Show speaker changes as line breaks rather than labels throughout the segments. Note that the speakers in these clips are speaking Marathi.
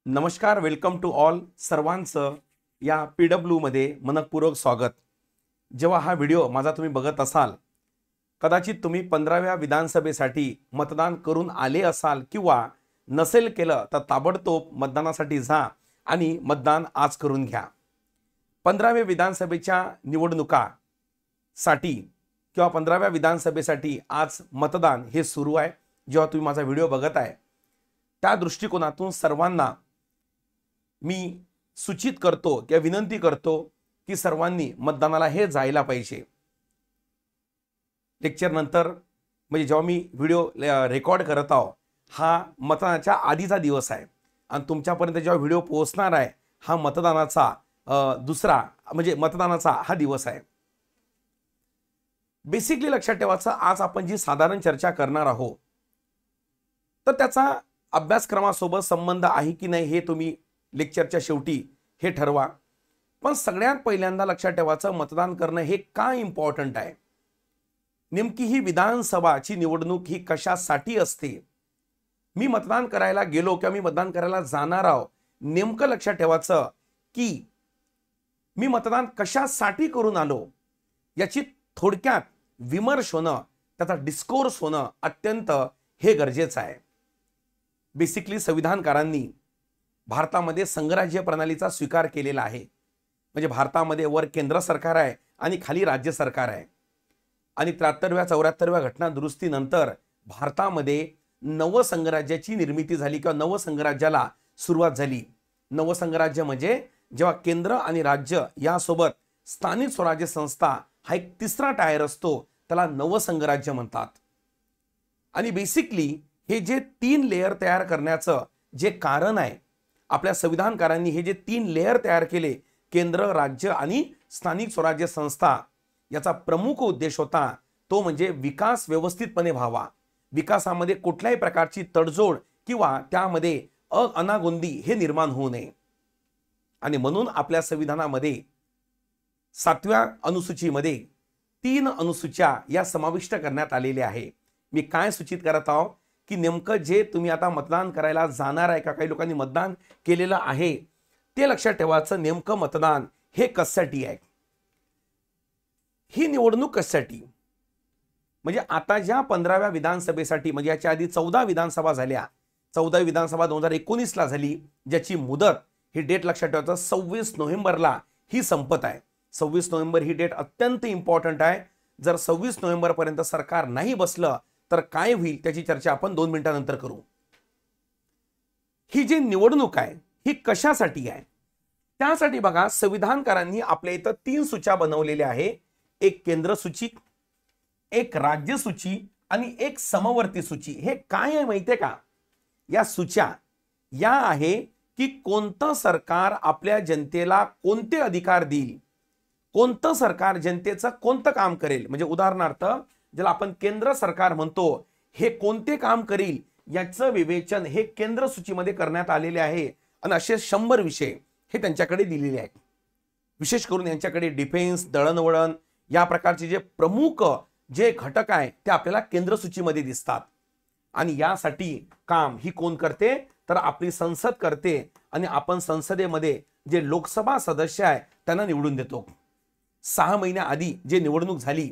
नमस्कार, वेलकम टू ऑल. सर्वांचं या PW मध्ये मनपूर्वक स्वागत. जेव्हा हा व्हिडिओ माझा तुम्ही बघत असाल, कदाचित तुम्ही 15व्या विधानसभेसाठी मतदान करून आले असाल किंवा नसेल केलं तर ताबडतोब मतदानासाठी जा आणि मतदान आज करून घ्या. 15व्या विधानसभेच्या निवडणुकासाठी किंवा 15व्या विधानसभेसाठी आज मतदान हे सुरू आहे. जेव्हा तुम्ही माझा व्हिडिओ बघत आहे त्या दृष्टिकोनातून सर्वांना मी सूचित करतो किंवा विनंती करतो की सर्वांनी मतदानाला हे जायला पाहिजे. लेक्चर नंतर म्हणजे जेव्हा मी व्हिडिओ रेकॉर्ड करत आहो हा मतदानाच्या आधीचा दिवस आहे आणि तुमच्यापर्यंत जेव्हा व्हिडिओ पोहोचणार आहे हा मतदानाचा दुसरा म्हणजे मतदानाचा हा दिवस आहे. बेसिकली लक्षात ठेवायचं, आज आपण जी साधारण चर्चा करणार आहोत तर त्याचा अभ्यासक्रमासोबत संबंध आहे की नाही हे तुम्ही लेक्चरच्या शेवटी हे ठरवा. पण सगळ्यात पहिल्यांदा लक्षात ठेवायचं, मतदान करणं हे का इम्पॉर्टंट आहे. नेमकी ही विधानसभाची निवडणूक ही कशासाठी असते. मी मतदान करायला गेलो किंवा मी मतदान करायला जाणार आहो, नेमकं लक्षात ठेवायचं की मी मतदान कशासाठी करून आलो याची थोडक्यात विमर्श होणं, त्याचा डिस्कोर्स होणं अत्यंत हे गरजेचं आहे. बेसिकली संविधानकारांनी भारतामध्ये संघराज्य प्रणालीचा स्वीकार केलेला आहे. म्हणजे भारतामध्ये वर केंद्र सरकार आहे आणि खाली राज्य सरकार आहे. आणि 73व्या 74व्या घटना दुरुस्तीनंतर भारतामध्ये नवसंघराज्याची निर्मिती झाली किंवा नवसंघराज्याला सुरुवात झाली. नवसंघराज्य म्हणजे जेव्हा केंद्र आणि राज्य यासोबत स्थानिक स्वराज्य संस्था हा एक तिसरा टायर असतो, त्याला नवसंघराज्य म्हणतात. आणि बेसिकली हे जे 3 लेयर तयार करण्याचं जे कारण आहे, आपल्या संविधानकारांनी हे जे 3 लेयर तयार केले, केंद्र, राज्य आणि स्थानिक स्वराज्य संस्था, याचा प्रमुख उद्देश होता तो म्हणजे विकास व्यवस्थितपणे व्हावा. विकासामध्ये कुठल्याही प्रकारची तडजोड किंवा त्यामध्ये अनागोंदी हे निर्माण होऊ नये. आणि म्हणून आपल्या संविधानामध्ये 7व्या अनुसूचीमध्ये 3 अनुसूच्या या समाविष्ट करण्यात आलेल्या आहे. मी काय सूचित करत आहो की नेमकं जे तुम्ही आता मतदान करायला जाणार आहे का काही लोकांनी मतदान केलेलं आहे ते लक्षात ठेवायचं. नेमकं मतदान हे कशासाठी आहे, ही निवडणूक कशासाठी. म्हणजे आता ज्या 15व्या विधानसभेसाठी म्हणजे याच्या आधी 14 विधानसभा झाल्या. 14वी विधानसभा 2019ला झाली, ज्याची मुदत ही डेट लक्षात ठेवायचं 26 नोव्हेंबरला ही संपत आहे. 26 नोव्हेंबर ही डेट अत्यंत इम्पॉर्टंट आहे. जर 26 नोव्हेंबर पर्यंत सरकार नाही बसलं तर काय होईल त्याची चर्चा आपण 2 मिनिटांनंतर करू. ही जी निवडणूक आहे ही कशासाठी आहे, त्यासाठी बघा संविधानकारांनी आपल्या इथं 3 सूच्या बनवलेल्या आहे. एक केंद्र सूची, एक राज्य सूची आणि एक समवर्ती सूची. हे काय आहे माहितीये का, या सूच्या या आहे की कोणतं सरकार आपल्या जनतेला कोणते अधिकार देईल, कोणतं सरकार जनतेचं कोणतं काम करेल. म्हणजे उदाहरणार्थ ज्याला आपण केंद्र सरकार म्हणतो, हे कोणते काम करील याचं विवेचन हे केंद्र सूचीमध्ये करण्यात आलेले आहे. आणि असे 100 विषय हे त्यांच्याकडे दिलेले आहेत. विशेष करून यांच्याकडे डिफेन्स, दळणवळण या प्रकारचे जे प्रमुख जे घटक आहे ते आपल्याला केंद्र सूचीमध्ये दिसतात. आणि यासाठी काम ही कोण करते तर आपली संसद करते. आणि आपण संसदेमध्ये जे लोकसभा सदस्य आहे त्यांना निवडून देतो. 6 महिन्याआधी जे निवडणूक झाली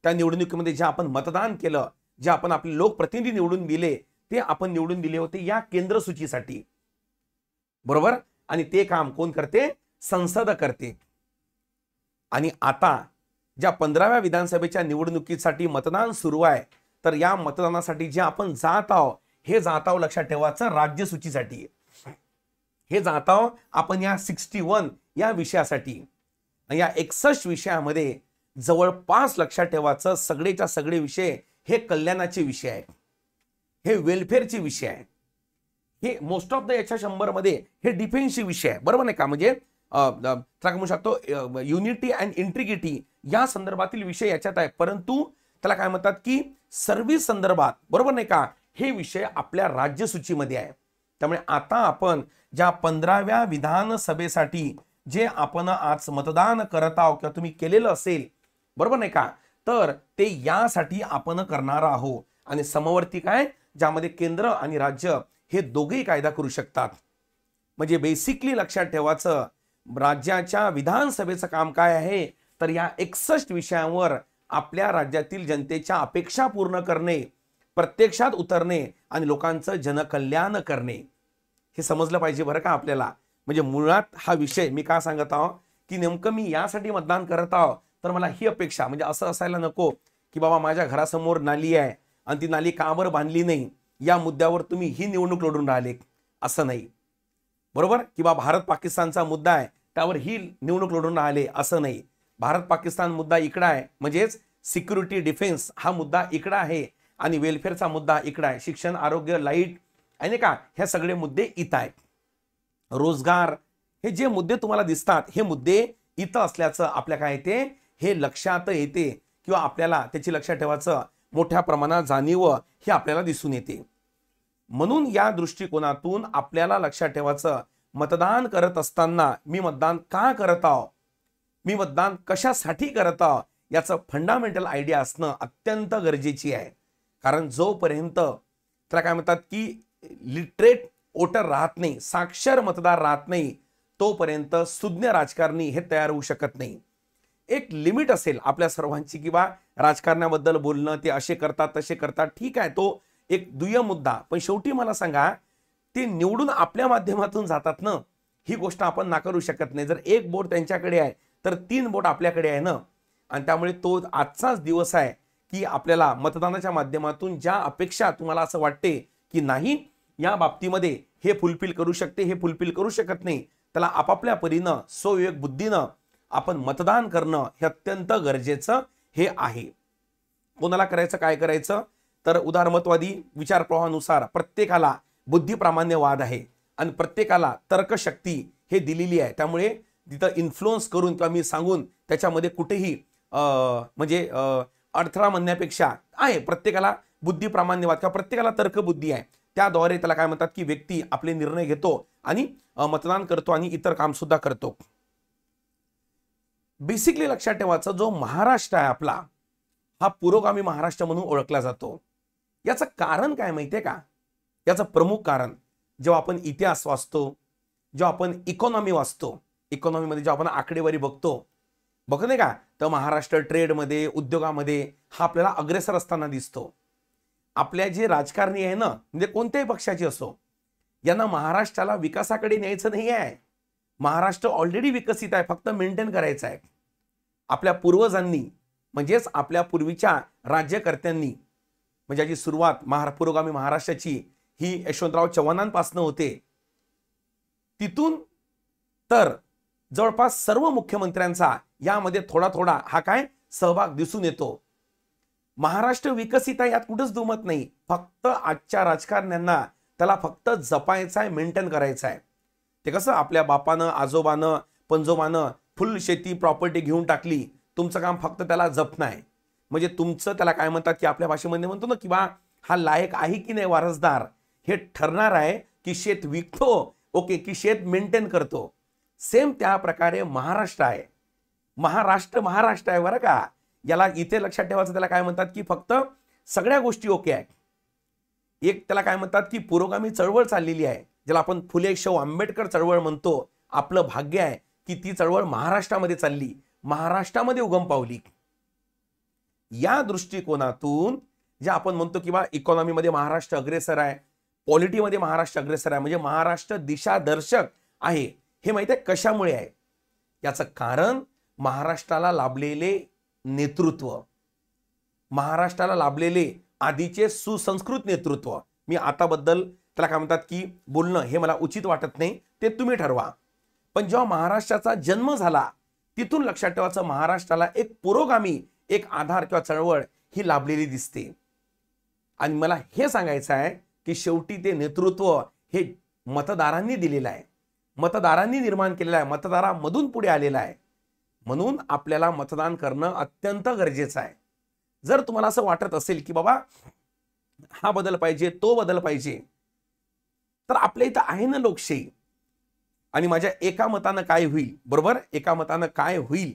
त्या निवडणुकीमध्ये जे आपण मतदान केलं, जे आपण आपले लोकप्रतिनिधी निवडून दिले, ते आपण निवडून दिले होते या केंद्र सूचीसाठी, बरोबर. आणि ते काम कोण करते, संसद करते. आणि आता ज्या 15व्या विधानसभेच्या निवडणुकीसाठी मतदान सुरू आहे तर या मतदानासाठी जे आपण जात आहोत हे जात आहोत लक्षात ठेवायचं राज्य सूचीसाठी. हे जात आहोत आपण या 61 या विषयासाठी. या 61 विषयामध्ये जवळपास लक्षात ठेवायचं सगळेच्या सगळे विषय हे कल्याणाचे विषय आहेत, हे वेलफेअरचे विषय आहे. हे मोस्ट ऑफ द याच्या 100 मध्ये हे डिफेन्सचे विषय आहे, बरोबर नाही का. म्हणजे म्हणू शकतो युनिटी अँड इंटिग्रिटी या संदर्भातील विषय याच्यात आहे. परंतु त्याला काय म्हणतात की सर्व्हिस संदर्भात, बरोबर नाही का, हे विषय आपल्या राज्य सूचीमध्ये आहे. त्यामुळे आता आपण ज्या 15व्या विधानसभेसाठी जे आपण आज मतदान करत आहोत किंवा तुम्ही केलेलं असेल, बरोबर नाही का, तर ते यासाठी आपण करणार आहोत. आणि समवर्ती काय, ज्यामध्ये केंद्र आणि राज्य हे दोघेही कायदा करू शकतात. म्हणजे बेसिकली लक्षात ठेवायचं, राज्याच्या विधानसभेचं काम काय आहे, तर या 61 विषयांवर आपल्या राज्यातील जनतेच्या अपेक्षा पूर्ण करणे, प्रत्यक्षात उतरणे आणि लोकांचं जनकल्याण करणे, हे समजलं पाहिजे बरं का आपल्याला. म्हणजे मुळात हा विषय मी का सांगत आहो, की नेमकं मी यासाठी मतदान करत आहो, तर मला ही अपेक्षा, म्हणजे असं असायला नको की बाबा माझ्या घरासमोर नाली आहे आणि ती नाली का बरं बांधली नाही, या मुद्द्यावर तुम्ही ही निवडणूक लढून राहिले, असं नाही. बरोबर, किंवा भारत पाकिस्तानचा मुद्दा आहे त्यावर ही निवडणूक लढून राहिले, असं नाही. भारत पाकिस्तान मुद्दा इकडा आहे, म्हणजेच सिक्युरिटी डिफेन्स हा मुद्दा इकडा आहे आणि वेलफेअरचा मुद्दा इकडा आहे. शिक्षण, आरोग्य, लाईट आणि का ह्या सगळे मुद्दे इथं आहेत. रोजगार, हे जे मुद्दे तुम्हाला दिसतात हे मुद्दे इथं असल्याचं आपल्या काय येते, हे लक्षात येते किंवा आपल्याला त्याची लक्षात ठेवायचं मोठ्या प्रमाणात जाणीव हे आपल्याला दिसून येते. म्हणून या दृष्टिकोनातून आपल्याला लक्षात ठेवायचं, मतदान करत असताना मी मतदान का करत आहो, मी मतदान कशासाठी करत आहो, याचं फंडामेंटल आयडिया असणं अत्यंत गरजेची आहे. कारण जोपर्यंत त्याला काय म्हणतात की लिटरेट वोटर राहत नाही, साक्षर मतदार राहत नाही, तोपर्यंत सुज्ञ राजकारणी हे तयार होऊ शकत नाही. एक लिमिट असेल आपल्या सर्वांची, किंवा राजकारणाबद्दल बोलणं, ते असे करतात तसे करतात, ठीक आहे, तो एक दुय्यम मुद्दा. पण शेवटी मला सांगा, ते निवडून आपल्या माध्यमातून जातात ना, ही गोष्ट आपण नाकारू शकत नाही. जर एक बोट त्यांच्याकडे आहे तर 3 बोट आपल्याकडे आहे ना. आणि त्यामुळे तो आजचाच दिवस आहे की आपल्याला मतदानाच्या माध्यमातून ज्या अपेक्षा तुम्हाला असं वाटते की नाही या बाबतीमध्ये हे फुलफिल करू शकते, हे फुलफिल करू शकत नाही, त्याला आपापल्या परीनं स्वविवेक बुद्धीनं आपण मतदान करणं हे अत्यंत गरजेचं हे आहे. कोणाला करायचं, काय करायचं, तर उदारमतवादी विचारप्रवाहानुसार प्रत्येकाला बुद्धिप्रामाण्यवाद आहे आणि प्रत्येकाला तर्कशक्ती हे दिलेली आहे. त्यामुळे तिथं इन्फ्लुअन्स करून किंवा मी सांगून त्याच्यामध्ये कुठेही म्हणजे अडथळा म्हणण्यापेक्षा आहे, प्रत्येकाला बुद्धिप्रामाण्यवाद किंवा प्रत्येकाला तर्कबुद्धी आहे, त्याद्वारे त्याला काय म्हणतात की व्यक्ती आपले निर्णय घेतो आणि मतदान करतो आणि इतर काम सुद्धा करतो. बेसिकली लक्षात ठेवायचं, जो महाराष्ट्र आहे आपला, हा पुरोगामी महाराष्ट्र म्हणून ओळखला जातो. याचं कारण काय माहितीये का? याचं प्रमुख कारण, जेव्हा आपण इतिहास वाचतो, जेव्हा आपण इकॉनॉमी वाचतो, इकॉनॉमीमध्ये जेव्हा आपण आकडेवारी बघतो नाही का, तर महाराष्ट्र ट्रेडमध्ये, उद्योगामध्ये हा आपल्याला अग्रेसर असताना दिसतो. आपल्या जे राजकारणी आहे ना, म्हणजे कोणत्याही पक्षाची असो, यांना महाराष्ट्राला विकासाकडे न्यायचं नाही आहे. महाराष्ट्र ऑलरेडी विकसित आहे, फक्त मेंटेन करायचं आहे. आपल्या पूर्वजांनी, म्हणजेच आपल्या पूर्वीच्या राज्यकर्त्यांनी, म्हणजे याची सुरुवात पुरोगामी महाराष्ट्राची ही यशवंतराव चव्हाणांपासून होते. तिथून तर जवळपास सर्व मुख्यमंत्र्यांचा यामध्ये थोडा थोडा हा काय सहभाग दिसून येतो. महाराष्ट्र विकसित आहे यात कुठंच दुमत नाही. फक्त आजच्या राजकारण्यांना त्याला फक्त जपायचं आहे, मेंटेन करायचं आहे. ते कसं, आपल्या बापानं, आजोबानं, पंजोबानं फुल शेती प्रॉपर्टी घेऊन टाकली, तुमचं काम फक्त त्याला जपणं आहे. म्हणजे तुमचं त्याला काय म्हणतात की आपल्या भाषेमध्ये म्हणतो ना, किंवा हा लायक आहे की नाही वारसदार, हे ठरणार आहे की शेत विकतो ओके की शेत मेंटेन करतो. सेम त्या प्रकारे महाराष्ट्र आहे. महाराष्ट्र आहे बरं का. याला इथे लक्षात ठेवायचं, त्याला काय म्हणतात की फक्त सगळ्या गोष्टी ओके आहे. एक त्याला काय म्हणतात की पुरोगामी चळवळ चाललेली आहे, ज्याला आपण फुले शाहू आंबेडकर चळवळ म्हणतो. आपलं भाग्य आहे की ती चळवळ महाराष्ट्रामध्ये चालली, महाराष्ट्रामध्ये उगम पावली. या दृष्टिकोनातून जे आपण म्हणतो किंवा इकॉनॉमीमध्ये महाराष्ट्र अग्रेसर आहे, पॉलिटीमध्ये महाराष्ट्र अग्रेसर आहे, म्हणजे महाराष्ट्र दिशादर्शक आहे. हे माहिती आहे कशामुळे आहे? याचं कारण महाराष्ट्राला लाभलेले नेतृत्व, महाराष्ट्राला लाभलेले आधीचे सुसंस्कृत नेतृत्व. मी आताबद्दल त्याला काय म्हणतात की बोलणं हे मला उचित वाटत नाही, ते तुम्ही ठरवा. पण जेव्हा महाराष्ट्राचा जन्म झाला, तिथून लक्षात ठेवायचं, महाराष्ट्राला एक पुरोगामी एक आधार किंवा चळवळ ही लाभलेली दिसते. आणि मला हे सांगायचं आहे की शेवटी ते नेतृत्व हे मतदारांनी दिलेलं आहे, मतदारांनी निर्माण केलेलं आहे, मतदारामधून पुढे आलेलं आहे. म्हणून आपल्याला मतदान करणं अत्यंत गरजेचं आहे. जर तुम्हाला असं वाटत असेल की बाबा हा बदल पाहिजे, तो बदल पाहिजे, तर आपल्या इथं आहे ना लोकशाही, आणि माझ्या एका मतानं काय होईल, बरोबर, एका मतानं काय होईल,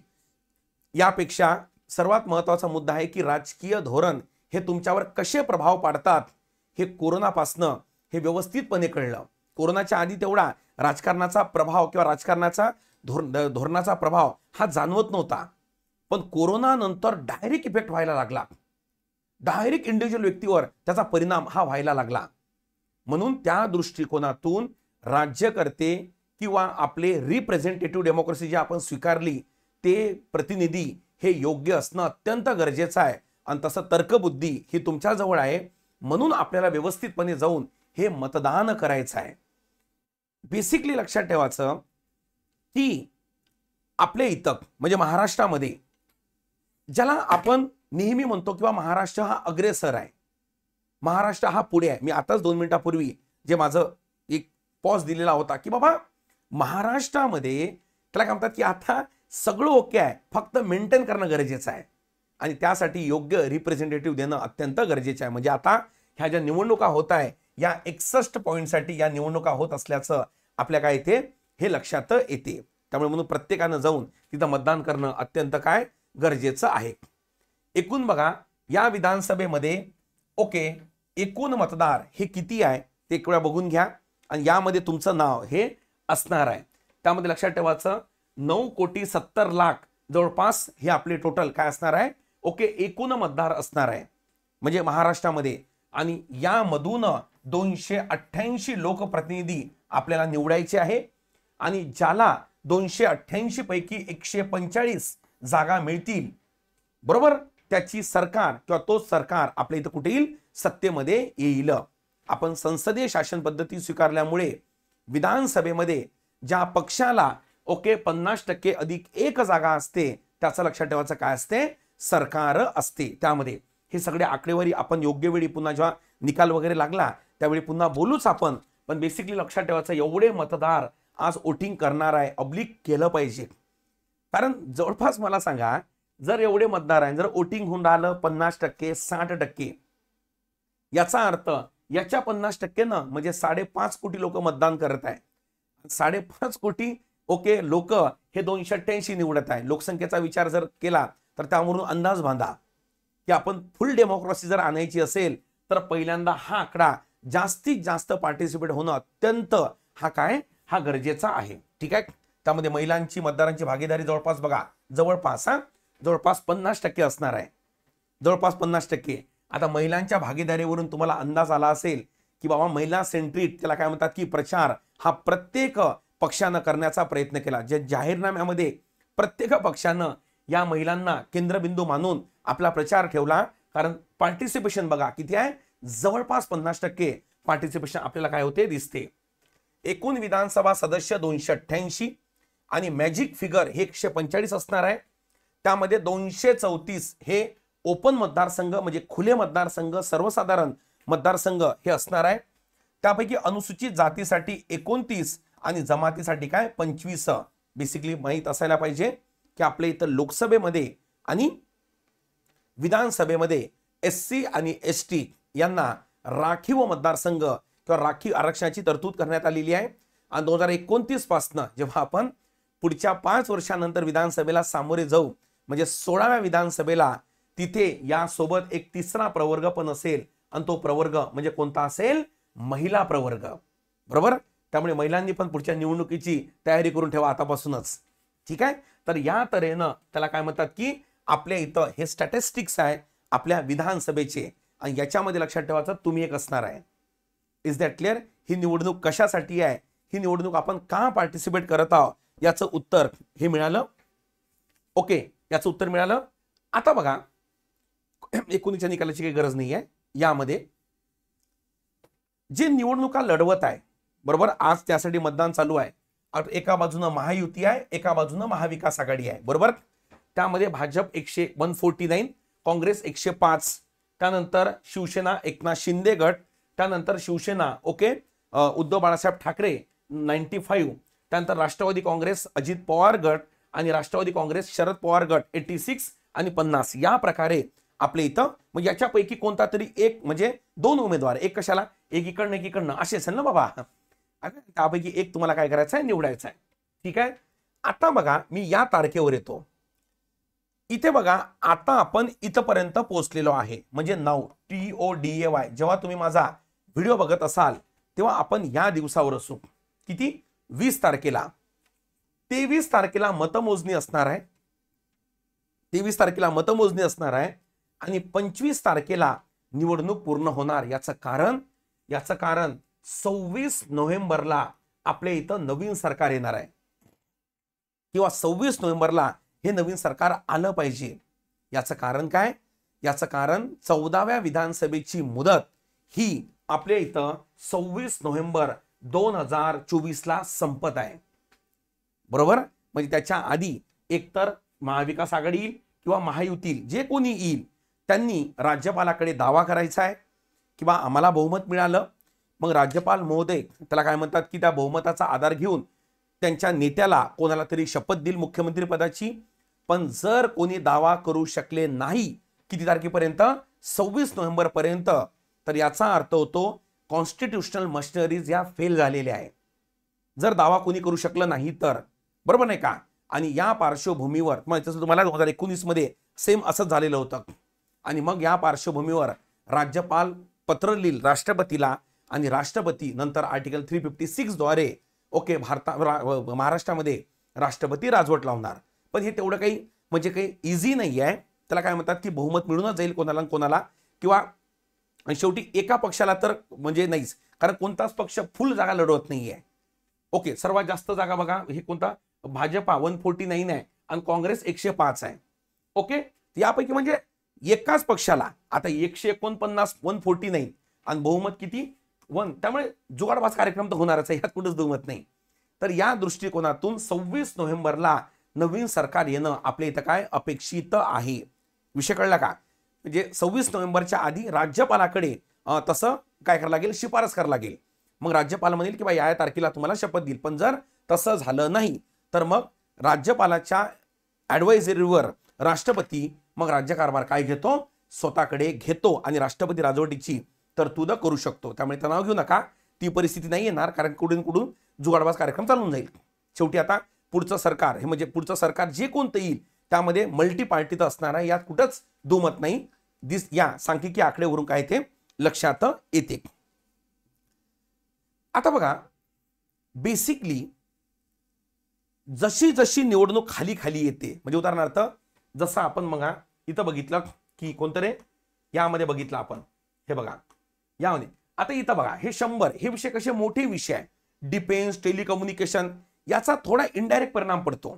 यापेक्षा सर्वात महत्त्वाचा मुद्दा आहे की राजकीय धोरण हे तुमच्यावर कसे प्रभाव पाडतात हे कोरोनापासनं हे व्यवस्थितपणे कळलं. कोरोनाच्या आधी तेवढा राजकारणाचा प्रभाव किंवा राजकारणाचा धोरणाचा प्रभाव हा जाणवत नव्हता, पण कोरोना नंतर डायरेक्ट इफेक्ट व्हायला लागला. डायरेक्ट इंडिव्हिज्युअल व्यक्तीवर त्याचा परिणाम हा व्हायला लागला. म्हणून त्या दृष्टिकोनातून राज्यकर्ते किंवा आपले रिप्रेझेंटेटिव्ह डेमोक्रेसी जे आपण स्वीकारली ते प्रतिनिधी हे योग्य असणं अत्यंत गरजेचं आहे. आणि तसं तर्कबुद्धी ही तुमच्या जवळ आहे, म्हणून आपल्याला व्यवस्थितपणे जाऊन हे मतदान करायचं आहे. बेसिकली लक्षात ठेवायचं की आपल्या इथं म्हणजे महाराष्ट्रामध्ये ज्याला आपण नेहमी म्हणतो किंवा महाराष्ट्र हा अग्रेसर आहे, महाराष्ट्र हा पुढे आहे. मी आताच 2 मिनिटापूर्वी जे माझं एक पॉज दिलेला होता की बाबा महाराष्ट्रामध्ये त्याला काय म्हणतात की आता सगळं ओके आहे, फक्त मेंटेन करणं गरजेचं आहे आणि त्यासाठी योग्य रिप्रेझेंटेटिव्ह देणं अत्यंत गरजेचं आहे. म्हणजे आता ह्या ज्या निवडणुका होत आहे या 61 पॉईंटसाठी या निवडणुका होत असल्याचं आपल्या काय इथे हे लक्षात येते. त्यामुळे म्हणून प्रत्येकानं जाऊन तिथं मतदान करणं अत्यंत काय गरजेचं आहे. एकूण बघा या विधानसभेमध्ये ओके एकूण मतदार हे किती आहे ते एक वेळा बघून घ्या आणि यामध्ये तुमचं नाव हे असणार आहे. त्यामध्ये लक्षात ठेवायचं 9,70,00,000 जवळपास हे आपले टोटल काय असणार आहे ओके एकूण मतदार असणार आहे म्हणजे महाराष्ट्रामध्ये. आणि यामधून 288 लोकप्रतिनिधी आपल्याला निवडायचे आहे आणि ज्याला 288 पैकी 145 जागा मिळतील बरोबर त्याची सरकार किंवा तोच सरकार आपल्या इथं कुठे येईल सत्तेमध्ये येईल. आपण संसदीय शासन पद्धती स्वीकारल्यामुळे विधानसभेमध्ये ज्या पक्षाला ओके 50% अधिक 1 जागा असते त्याचं लक्षात ठेवायचं काय असते सरकार असते. त्यामध्ये हे सगळे आकडेवारी आपण योग्य वेळी पुन्हा जेव्हा निकाल वगैरे लागला त्यावेळी पुन्हा बोलूच आपण. पण बेसिकली लक्षात ठेवायचं एवढे मतदार आज वोटिंग करणार आहे ऑब्लिक केलं पाहिजे. कारण जवळपास मला सांगा जर एवढे मतदार आहे जर वोटिंग होऊन राहिलं 50% 60% याचा अर्थ याच्या 50% न म्हणजे 5.5 कोटी लोक मतदान करत आहे. 5.5 कोटी ओके लोक हे 288 निवडत आहे. लोकसंख्येचा विचार जर केला तर त्यावरून अंदाज बांधा की आपण फुल डेमोक्रेसी जर आणायची असेल तर पहिल्यांदा हा आकडा जास्तीत जास्त पार्टिसिपेट होणं अत्यंत हा काय हा गरजेचा आहे. ठीक आहे. त्यामध्ये महिलांची मतदारांची भागीदारी जवळपास बघा जवळपास 50% असणार आहे. जवळपास 50%. आता महिलांच्या भागीदारीवरून तुम्हाला अंदाज आला असेल की बाबा महिला सेंट्रिक त्याला काय म्हणतात की प्रचार हा प्रत्येक पक्षानं करण्याचा प्रयत्न केला. जे जाहीरनाम्यामध्ये प्रत्येक पक्षानं या महिलांना केंद्रबिंदू मानून आपला प्रचार ठेवला. कारण पार्टिसिपेशन बघा किती आहे जवळपास 50% पार्टिसिपेशन आपल्याला काय होते दिसते. एकूण विधानसभा सदस्य 288 आणि मॅजिक फिगर हे 145 असणार आहे. त्यामध्ये 234 हे ओपन मतदारसंघ म्हणजे खुले मतदारसंघ सर्वसाधारण मतदारसंघ हे असणार आहे. त्यापैकी अनुसूचित जातीसाठी 29 आणि जमातीसाठी काय 25. बेसिकली माहीत असायला पाहिजे की आपल्या इथं लोकसभेमध्ये आणि विधानसभेमध्ये SC आणि ST यांना राखीव मतदारसंघ किंवा राखीव आरक्षणाची तरतूद करण्यात आलेली आहे. आणि 2029 पासून जेव्हा आपण पुढच्या 5 वर्षानंतर विधानसभेला सामोरे जाऊ म्हणजे 16व्या विधानसभेला तिथे यासोबत एक तिसरा प्रवर्ग पण असेल आणि तो प्रवर्ग म्हणजे कोणता असेल महिला प्रवर्ग बरोबर. त्यामुळे महिलांनी पण पुढच्या निवडणुकीची तयारी करून ठेवा आतापासूनच. ठीक आहे. तर या तऱ्हेनं त्याला काय म्हणतात की आपल्या इथं हे स्टॅटिस्टिक्स आहे आपल्या विधानसभेचे आणि याच्यामध्ये लक्षात ठेवायचं तुम्ही एक असणार आहे. Is that clear. ही निवडणूक कशासाठी आहे ही निवडणूक आपण का पार्टिसिपेट करत आहोत याचं उत्तर हे मिळालं. ओके याचं उत्तर मिळालं. आता बघा एकोणीसच्या निकालाची काही गरज नाही आहे. यामध्ये जे निवडणुका लढवत आहे बरोबर आज त्यासाठी मतदान चालू आहे. एका बाजूनं महायुती आहे एका बाजूनं महाविकास आघाडी आहे बरोबर. त्यामध्ये भाजप 149 काँग्रेस 105 त्यानंतर शिवसेना एकनाथ शिंदे गट त्यानंतर शिवसेना ओके उद्धव बाळासाहेब ठाकरे 95 त्यानंतर राष्ट्रवादी काँग्रेस अजित पवार गट आणि राष्ट्रवादी काँग्रेस शरद पवार गट 86 आणि 50 या प्रकारे आपल्या इथं म्हणजे याच्यापैकी कोणता तरी एक म्हणजे 2 उमेदवार एक कशाला एक इकडनं एक इकडनं असे असेल ना बाबा. त्यापैकी एक तुम्हाला काय करायचं आहे निवडायचं आहे. ठीक आहे. आता बघा मी या तारखेवर येतो. इथे बघा आता आपण इथपर्यंत पोहोचलेलो आहे म्हणजे नाव TODAY. जेव्हा तुम्ही माझा व्हिडिओ बघत असाल तेव्हा आपण या दिवसावर असू, किती 20 तारखेला, 23 तारखेला मतमोजणी असणार आहे, 23 तारखेला मतमोजणी असणार आहे आणि 25 तारखेला निवडणूक पूर्ण होणार. याचं कारण 26 नोव्हेंबरला आपल्या इथं नवीन सरकार येणार आहे किंवा 26 नोव्हेंबरला हे नवीन सरकार आलं पाहिजे. याचं कारण काय? याचं कारण 14व्या विधानसभेची मुदत ही आपल्या इथं 26 नोव्हेंबर 2024 ला संपत आहे. बरोबर? म्हणजे त्याच्या आधी एकतर महाविकास आघाडी येईल किंवा महायुती जे कोणी येईल त्यांनी राज्यपालाकडे दावा करायचा आहे किंवा आम्हाला बहुमत मिळालं. मग राज्यपाल महोदय त्याला काय म्हणतात की त्या बहुमताचा आधार घेऊन त्यांच्या नेत्याला कोणाला तरी शपथ देईल मुख्यमंत्री पदाची. पण जर कोणी दावा करू शकले नाही किती तारखेपर्यंत, 26 नोव्हेंबर पर्यंत, तर याचा अर्थ होतो कॉन्स्टिट्यूशनल मशिनरीज या फेल झालेल्या आहे. जर दावा कोणी करू शकलं नाही तर, बरोबर नाही का? आणि या पार्श्वभूमीवर जसं तुम्हाला 2019 मध्ये सेम असंच झालेलं होतं. आणि मग या पार्श्वभूमीवर राज्यपाल पत्र लिहिल राष्ट्रपतीला आणि राष्ट्रपती नंतर आर्टिकल 356 द्वारे महाराष्ट्रामध्ये राष्ट्रपती राजवट लावणार. पण हे तेवढं काही इझी नाही आहे. त्याला काय म्हणतात की बहुमत मिळूनच जाईल कोणाला कोणाला, किंवा शेवटी एका पक्षाला तर नाहीच, कारण कोणताच पक्ष फुल जागा लढवत नाहीये. सर्वात जास्त जागा बघा हे कोणता, भाजपा 149 आहे आणि काँग्रेस 105 आहे. यापैकी एकाच पक्षाला आता 149 149 आणि बहुमत किती 1, त्यामुळे जुगाडबाज कार्यक्रम तर होणारच आहे, यात कुठंच दुमत नाही. तर या दृष्टिकोनातून 26 नोव्हेंबरला नवीन सरकार येणं आपल्या इथं काय अपेक्षित आहे. विषय कळला का? 26 नोव्हेंबरच्या आधी राज्यपालाकडे तसं काय करायला लागेल, शिफारस करायला लागेल. मग राज्यपाल म्हणेल की या तारखेला तुम्हाला शपथ देईल. पण जर तसं झालं नाही तर मग राज्यपालाच्या ॲडवायझरीवर राष्ट्रपती मग राज्यकारभार काय घेतो, स्वतःकडे घेतो आणि राष्ट्रपती राजवटीची तरतूद करू शकतो. त्यामुळे तणाव घेऊ नका, ती परिस्थिती नाही येणार, कारण कुठून जुगाडबाज कार्यक्रम चालून जाईल. शेवटी आता पुढचं सरकार हे पुढचं सरकार जे कोणतं येईल त्यामध्ये मल्टी पार्टी तर असणार आहे, यात कुठंच दुमत नाही. या सांख्यिकी आकडेवरून काय ते लक्षात येते. आता बघा, बेसिकली जशी जशी निवडणूक खाली खाली येते, उदाहरणार्थ जसं आपण बघा इथं बघितलं की कोणतं रे, यामध्ये बघितलं आपण, हे बघा यामध्ये आता इथं बघा हे 100 हे विषय कसे मोठे विषय आहे, डिफेन्स, टेलिकम्युनिकेशन, याचा थोडा इनडायरेक्ट परिणाम पडतो.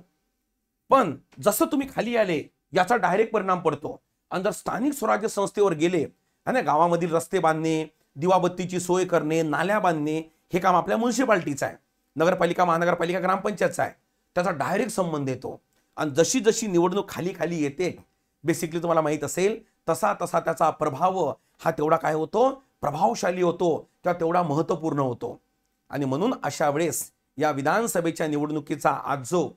पण जसं तुम्ही खाली आले याचा डायरेक्ट परिणाम पडतो. आणि जर स्थानिक स्वराज्य संस्थेवर गेले आणि गावामधील रस्ते बांधणे, दिवाबत्तीची सोय करणे, नाल्या बांधणे, हे काम आपल्या म्युन्सिपाल्टीचं आहे. नगरपालिका, महानगरपालिका, ग्रामपंचायतचा आहे, त्याचा डायरेक्ट संबंध येतो. आणि जशी जशी निवडणूक खाली खाली येते, बेसिकली तुम्हाला माहित असेल तसा तसा त्याचा प्रभाव हा तेवढा काय होतो, प्रभावशाली होतो किंवा तेवढा महत्त्वपूर्ण होतो. आणि म्हणून अशा वेळेस या विधानसभेच्या निवडणुकीचा आज जो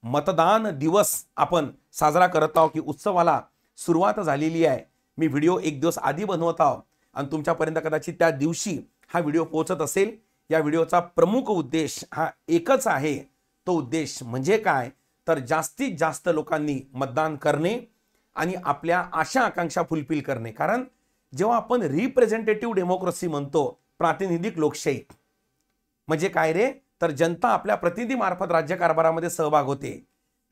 मतदान दिवस आपण साजरा करत आहोत की उत्सवाला सुरुवात झालेली आहे. मी व्हिडिओ एक दिवस आधी बनवत आहोत आणि तुमच्यापर्यंत कदाचित त्या दिवशी हा व्हिडिओ पोहोचत असेल. या व्हिडिओचा प्रमुख उद्देश हा एकच आहे. तो उद्देश म्हणजे काय, तर जास्तीत जास्त लोकांनी मतदान करणे आणि आपल्या आशा आकांक्षा फुलफिल करणे. कारण जेव्हा आपण रिप्रेझेंटेटिव्ह डेमोक्रेसी म्हणतो, प्रातिनिधिक लोकशाही, म्हणजे काय रे, तर जनता आपल्या प्रतिनिधीमार्फत राज्यकारभारामध्ये सहभाग होते,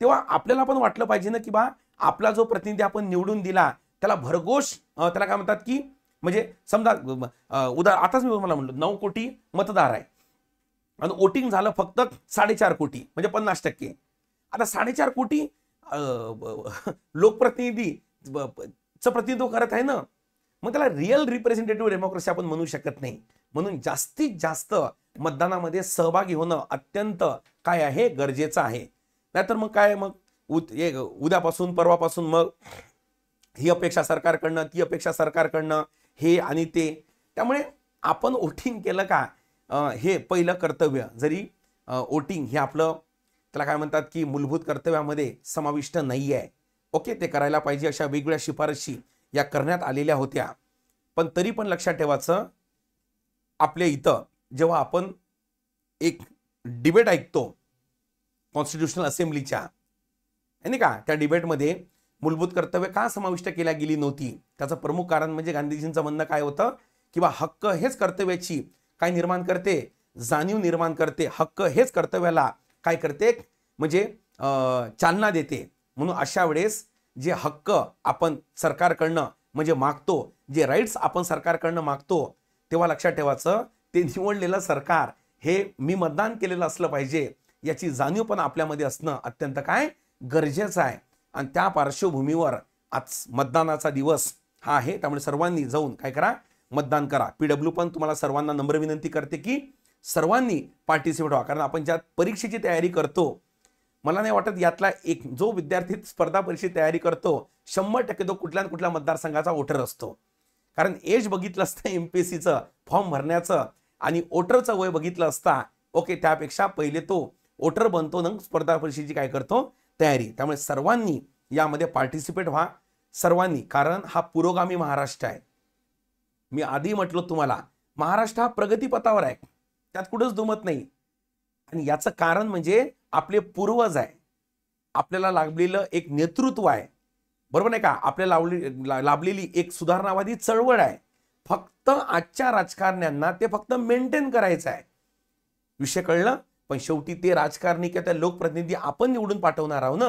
तेव्हा आपल्याला पण वाटलं पाहिजे ना की आपला जो प्रतिनिधी आपण निवडून दिला त्याला भरघोष, त्याला काय म्हणतात की समजा आताच मी तुम्हाला म्हणलो 9 कोटी मतदार आहे आणि वोटिंग झालं फक्त 4.5 कोटी, 50%. आता 4.5 कोटी लोकप्रतिनिधीचं प्रतिनिधित्व करत आहे ना, मग त्याला रिअल रिप्रेझेंटेटिव्ह डेमोक्रेसी आपण म्हणू शकत नाही. म्हणून जास्तीत जास्त मतदानामध्ये सहभागी होणं अत्यंत काय आहे, गरजेचं आहे. नाहीतर मग काय, मग उद्यापासून परवापासून मग ही अपेक्षा सरकारकडनं, ती अपेक्षा सरकारकडनं, हे आणि ते. त्यामुळे आपण वोटिंग केलं का, हे पहिलं कर्तव्य, जरी वोटिंग हे आपलं त्याला काय म्हणतात की मूलभूत कर्तव्यामध्ये समाविष्ट नाही आहे. ते करायला पाहिजे, अशा वेगवेगळ्या शिफारशी या करण्यात आलेल्या होत्या. पण तरी पण लक्षात ठेवायचं, आपल्या इथं जेव्हा आपण एक डिबेट ऐकतो कॉन्स्टिट्यूशनल असेंब्लीच्या, नाही का, त्या डिबेटमध्ये मूलभूत कर्तव्य का समाविष्ट केल्या गेली नव्हती, त्याचं प्रमुख कारण म्हणजे गांधीजींचं म्हणणं काय होतं की हक्क हेच कर्तव्याची काय निर्माण करते, जाणीव निर्माण करते, हक्क हेच कर्तव्याला काय करते म्हणजे चालना देते. म्हणून अशा वेळेस जे हक्क आपण सरकारकडनं म्हणजे मागतो, जे राईट्स आपण सरकारकडनं मागतो, तेव्हा लक्षात ठेवायचं ते निवडलेलं सरकार हे मी मतदान केलेलं असलं पाहिजे याची जाणीव पण आपल्यामध्ये असणं अत्यंत काय गरजेचं आहे. आणि त्या पार्श्वभूमीवर आज मतदानाचा दिवस हा आहे, त्यामुळे सर्वांनी जाऊन काय करा, मतदान करा. PW पण तुम्हाला सर्वांना नम्र विनंती करते की सर्वांनी पार्टिसिपेट व्हा, कारण आपण ज्या परीक्षेची तयारी करतो, मला नाही वाटत यातला एक जो विद्यार्थी स्पर्धा परीक्षेची तयारी करतो 100% तो कुठल्या ना कुठल्या मतदारसंघाचा वोटर असतो. कारण एज बघितलं असतं MPSCचं फॉर्म भरण्याचं आणि वोटरचं वय बघितलं असता, ओके, त्यापेक्षा पहिले तो वोटर बनतो ना स्पर्धा परीक्षेची काय करतो तयारी. त्यामुळे सर्वांनी यामध्ये पार्टिसिपेट व्हा, सर्वांनी, कारण हा पुरोगामी महाराष्ट्र आहे. मी आधी म्हटलो तुम्हाला महाराष्ट्र हा प्रगतीपथावर आहे, त्यात कुठंच दुमत नाही. आणि याचं कारण म्हणजे आपले पूर्वज आहे, आपल्याला लाभलेलं एक नेतृत्व आहे, बरोबर नाही का, आपल्याला लाभलेली एक सुधारणावादी चळवळ आहे. फक्त आजच्या राजकारण्यांना ते फक्त मेंटेन करायचं आहे. विषय कळलं. पण शेवटी ते राजकारणी किंवा त्या लोकप्रतिनिधी आपण निवडून पाठवणार आहोत ना.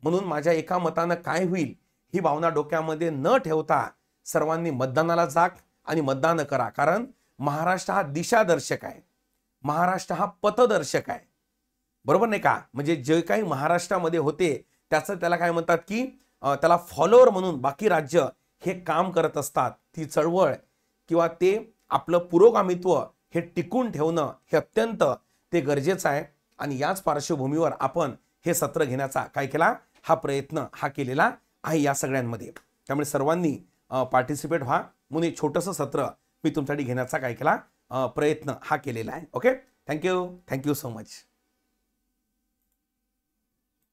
म्हणून माझ्या एका मतानं काय होईल ही भावना डोक्यामध्ये न ठेवता सर्वांनी मतदानाला जाग आणि मतदान करा. कारण महाराष्ट्र हा दिशादर्शक आहे, महाराष्ट्र हा पथदर्शक आहे, बरोबर नाही का. म्हणजे जे काही महाराष्ट्रामध्ये होते त्याचं त्याला काय म्हणतात की त्याला फॉलोअर म्हणून बाकी राज्य हे काम करत असतात. ती चळवळ किंवा ते आपलं पुरोगामित्व हे टिकून ठेवणं हे अत्यंत ते गरजेचं आहे. आणि याच पार्श्वभूमीवर आपण हे सत्र घेण्याचा काय केला, हा प्रयत्न हा केलेला आहे या सगळ्यांमध्ये. त्यामुळे सर्वांनी पार्टिसिपेट व्हा म्हणून एक छोटंसं सत्र मी तुमच्यासाठी घेण्याचा काय केला प्रयत्न हा केलेला आहे. Okay, thank you so much.